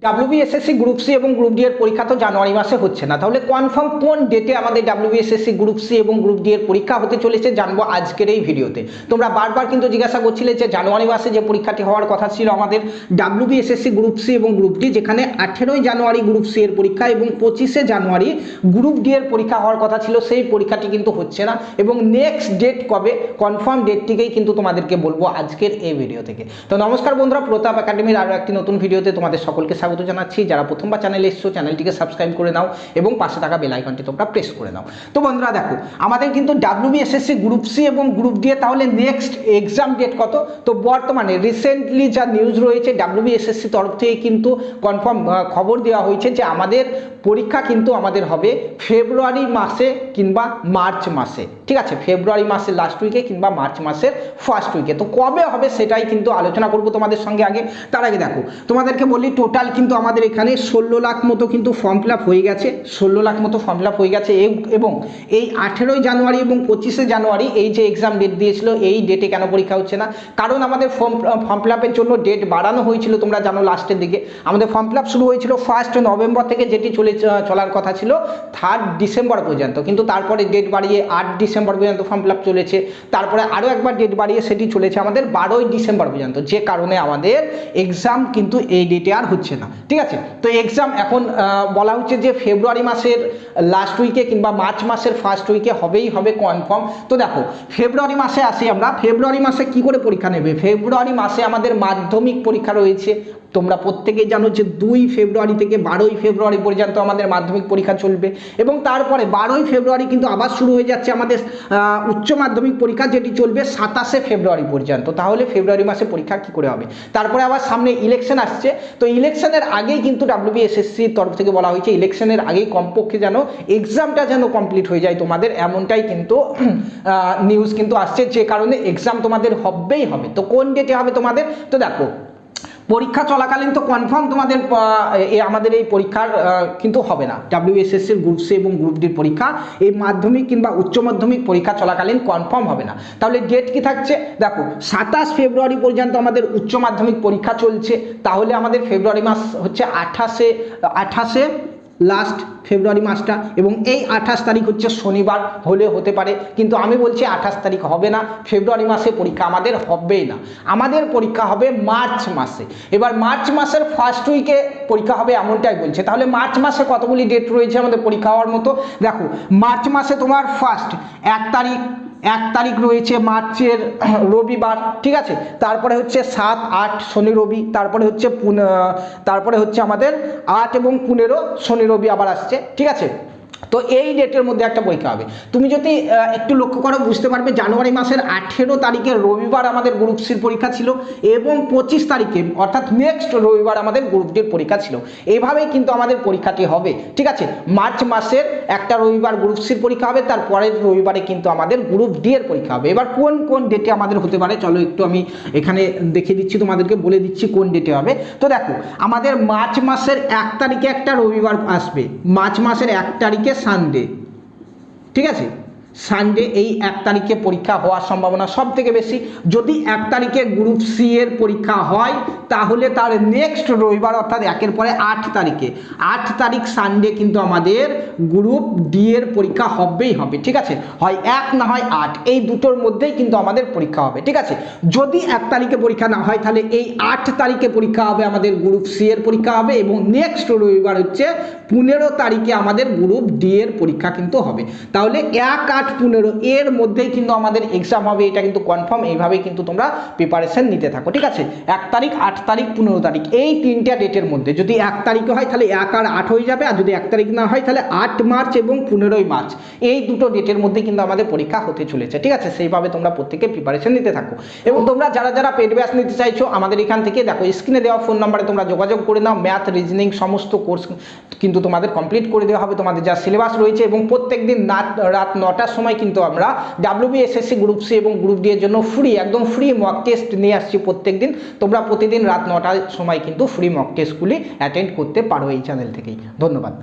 WBSSC group C এবং group D এর পরীক্ষা তো জানুয়ারি মাসে হচ্ছে না, তাহলে কনফার্ম কোন ডেটে আমাদের ডাব্লিউবিএসএসসি গ্রুপ সি এবং গ্রুপ ডি এর পরীক্ষা হতে চলেছে জানবো আজকের এই ভিডিওতে। তোমরা বারবার কিন্তু জিজ্ঞাসা করছিলে যে জানুয়ারি মাসে যে পরীক্ষাটি হওয়ার কথা ছিল আমাদের ডাব্লিউবিএসএসসি গ্রুপ সি এবং গ্রুপ ডি, যেখানে 18ই জানুয়ারি গ্রুপ সি এর পরীক্ষা এবং 25শে জানুয়ারি গ্রুপ ডি এর পরীক্ষা হওয়ার কথা ছিল, সেই পরীক্ষাটি কিন্তু হচ্ছে না এবং নেক্সট ডেট কবে কনফার্ম ডেটটিকেই কিন্তু তোমাদেরকে বলবো আজকের এই ভিডিও থেকে। তো নমস্কার বন্ধুরা, প্রতাপ একাডেমির আরও একটি নতুন ভিডিওতে তোমাদের সকলকে স্বাগত জানাচ্ছি। যারা প্রথমবার চ্যানেলে এসছো চ্যানেলটিকে সাবস্ক্রাইব করে নাও এবং পাশে থাকা বেল আইকনটি তোমরা প্রেস করে নাও। তো বন্ধুরা দেখো, আমাদের কিন্তু ডাব্লিউবিএসএসসি গ্রুপ সি এবং গ্রুপ ডি তাহলে নেক্সট এক্সাম ডেট কত? তো বর্তমানে রিসেন্টলি যা নিউজ রয়েছে ডাব্লিউবিএসএসসি তরফ থেকে কিন্তু কনফার্ম খবর দেওয়া হয়েছে যে আমাদের পরীক্ষা কিন্তু আমাদের হবে ফেব্রুয়ারি মাসে কিংবা মার্চ মাসে। ঠিক আছে, ফেব্রুয়ারি মাসের লাস্ট উইকে কিংবা মার্চ মাসের ফার্স্ট উইকে। তো কবে হবে সেটাই কিন্তু আলোচনা করব তোমাদের সঙ্গে। আগে তার আগে দেখো তোমাদেরকে বলি, টোটাল কিন্তু আমাদের এখানে 16 লাখ মতো কিন্তু ফর্ম ফিল আপ হয়ে গেছে, 16 লাখ মতো ফর্ম ফিল আপ হয়ে গেছে। এবং এই 18ই জানুয়ারি এবং 25শে জানুয়ারি এই যে এক্সাম ডেট দিয়েছিল, এই ডেটে কেন পরীক্ষা হচ্ছে না? কারণ আমাদের ফর্ম ফিল আপের জন্য ডেট বাড়ানো হয়েছিল, তোমরা জানো লাস্টের দিকে আমাদের ফর্ম ফিল আপ শুরু হয়েছিল 1 নভেম্বর থেকে, যেটি চলার কথা ছিল 3 ডিসেম্বর পর্যন্ত, কিন্তু তারপরে ডেট বাড়িয়ে 8 ডিসেম্বর পর্যন্ত ফর্ম ফিল আপ চলেছে। তারপরে আরও একবার ডেট বাড়িয়ে সেটি চলেছে আমাদের 12ই ডিসেম্বর পর্যন্ত, যে কারণে আমাদের এক্সাম কিন্তু এই ডেটে আর হচ্ছে না। ঠিক আছে, তো এক্সাম এখন বলা হচ্ছে যে ফেব্রুয়ারি মাসের লাস্ট উইকে কিংবা মার্চ মাসের ফার্স্ট উইকে হবেই হবে কনফার্ম। তো দেখো ফেব্রুয়ারি মাসে আসি আমরা, ফেব্রুয়ারি মাসে কি করে পরীক্ষা নেবে? ফেব্রুয়ারি মাসে আমাদের মাধ্যমিক পরীক্ষা রয়েছে। তোমরা প্রত্যেকেই জানো যে 2 ফেব্রুয়ারি থেকে 12ই ফেব্রুয়ারি পর্যন্ত আমাদের মাধ্যমিক পরীক্ষা চলবে এবং তারপরে 12ই ফেব্রুয়ারি কিন্তু আবার শুরু হয়ে যাচ্ছে আমাদের উচ্চ মাধ্যমিক পরীক্ষা, যেটি চলবে 27শে ফেব্রুয়ারি পর্যন্ত। তাহলে ফেব্রুয়ারি মাসে পরীক্ষা কি করে হবে? তারপরে আবার সামনে ইলেকশন আসছে, তো ইলেকশনের আগেই কিন্তু ডাব্লিউবিএসএসসির তরফ থেকে বলা হয়েছে ইলেকশনের আগেই কমপক্ষে যেন এক্সামটা যেন কমপ্লিট হয়ে যায় তোমাদের, এমনটাই কিন্তু নিউজ কিন্তু আসছে, যে কারণে এক্সাম তোমাদের হবেই হবে। তো কোন ডেটে হবে তোমাদের? তো দেখো পরীক্ষা চলাকালীন তো কনফার্ম তোমাদের আমাদের এই পরীক্ষার কিন্তু হবে না, ডাব্লিউবিএসএসসির গ্রুপ সি এবং গ্রুপ ডির পরীক্ষা এই মাধ্যমিক কিংবা উচ্চ মাধ্যমিক পরীক্ষা চলাকালীন কনফার্ম হবে না। তাহলে ডেট কি থাকছে? দেখো 27 ফেব্রুয়ারি পর্যন্ত আমাদের উচ্চ মাধ্যমিক পরীক্ষা চলছে, তাহলে আমাদের ফেব্রুয়ারি মাস হচ্ছে 28শে লাস্ট ফেব্রুয়ারি মাসটা, এবং এই 28 তারিখ হচ্ছে শনিবার, হলে হতে পারে, কিন্তু আমি বলছি 28 তারিখ হবে না, ফেব্রুয়ারি মাসে পরীক্ষা আমাদের হবেই না। আমাদের পরীক্ষা হবে মার্চ মাসে। এবার মার্চ মাসের ফার্স্ট উইকে পরীক্ষা হবে এমনটাই বলছে। তাহলে মার্চ মাসে কতগুলি ডেট রয়েছে আমাদের পরীক্ষা হওয়ার মতো? দেখো মার্চ মাসে তোমার ফার্স্ট 1 তারিখ রয়েছে মার্চের রবিবার। ঠিক আছে, তারপরে হচ্ছে 7, 8 শনি রবি, তারপরে হচ্ছে আমাদের 8 এবং 15 শনি রবি আবার আসছে। ঠিক আছে, তো এই ডেটের মধ্যে একটা পরীক্ষা হবে। তুমি যদি একটু লক্ষ্য করো বুঝতে পারবে, জানুয়ারি মাসের 18 তারিখে রবিবার আমাদের গ্রুপ সির পরীক্ষা ছিল এবং 25 তারিখে অর্থাৎ নেক্সট রবিবার আমাদের গ্রুপ ডির পরীক্ষা ছিল। এইভাবেই কিন্তু আমাদের পরীক্ষাটি হবে। ঠিক আছে, মার্চ মাসের একটা রবিবার গ্রুপ সির পরীক্ষা হবে, তার পরের রবিবারে কিন্তু আমাদের গ্রুপ ডি এর পরীক্ষা হবে। এবার কোন কোন ডেটে আমাদের হতে পারে চলো একটু আমি এখানে দেখিয়ে দিচ্ছি, তোমাদেরকে বলে দিচ্ছি কোন ডেটে হবে। তো দেখো আমাদের মার্চ মাসের 1 তারিখে একটা রবিবার আসবে, মার্চ মাসের 1 তারিখে সানডে। ঠিক আছে, সানডে এই 1 তারিখে পরীক্ষা হওয়ার সম্ভাবনা সব থেকে বেশি। যদি 1 তারিখে গ্রুপ সি এর পরীক্ষা হয় তাহলে তার নেক্সট রবিবার অর্থাৎ 1-এর পরে 8 তারিখে, 8 তারিখ সানডে কিন্তু আমাদের গ্রুপ ডি এর পরীক্ষা হবেই হবে। ঠিক আছে, হয় 1 না হয় 8, এই দুটোর মধ্যেই কিন্তু আমাদের পরীক্ষা হবে। ঠিক আছে, যদি 1 তারিখে পরীক্ষা না হয় তাহলে এই 8 তারিখে পরীক্ষা হবে, আমাদের গ্রুপ সি এর পরীক্ষা হবে এবং নেক্সট রবিবার হচ্ছে 15 তারিখে আমাদের গ্রুপ ডি এর পরীক্ষা কিন্তু হবে। তাহলে 1, 8, 15 এর মধ্যেই কিন্তু আমাদের এক্সাম হবে, এটা কিন্তু কনফার্ম। এইভাবেই কিন্তু তোমরা প্রিপারেশন নিতে থাকো। ঠিক আছে, 1 তারিখ, 8 তারিখ, 15 তারিখ এই 3টা ডেটের মধ্যে যদি 1 তারিখে হয় তাহলে 1 আর 8 হয়ে যাবে, আর যদি 1 তারিখ না হয় তাহলে 8 মার্চ এবং 15ই মার্চ, এই দুটো ডেটের মধ্যে কিন্তু আমাদের পরীক্ষা হতে চলেছে। ঠিক আছে, সেইভাবে তোমরা প্রত্যেকে প্রিপারেশন নিতে থাকো। এবং তোমরা যারা পেড ব্যাচ নিতে চাইছো আমাদের এখান থেকে দেখো স্ক্রিনে দেওয়া ফোন নাম্বারে তোমরা যোগাযোগ করে নাও। ম্যাথ, রিজনিং সমস্ত কোর্স কিন্তু তোমাদের কমপ্লিট করে দেওয়া হবে, তোমাদের যা সিলেবাস রয়েছে। এবং প্রত্যেকদিন রাত 9টার সময় কিন্তু আমরা ডাব্লিউবিএসএসসি গ্রুপ সি এবং গ্রুপ ডি এর জন্য একদম ফ্রি মক টেস্ট নিয়ে আসছি প্রত্যেকদিন। তোমরা প্রতিদিন রাত 9টার সময় কিন্তু ফ্রি মক টেস্টগুলি অ্যাটেন্ড করতে পারো এই চ্যানেল থেকেই। ধন্যবাদ।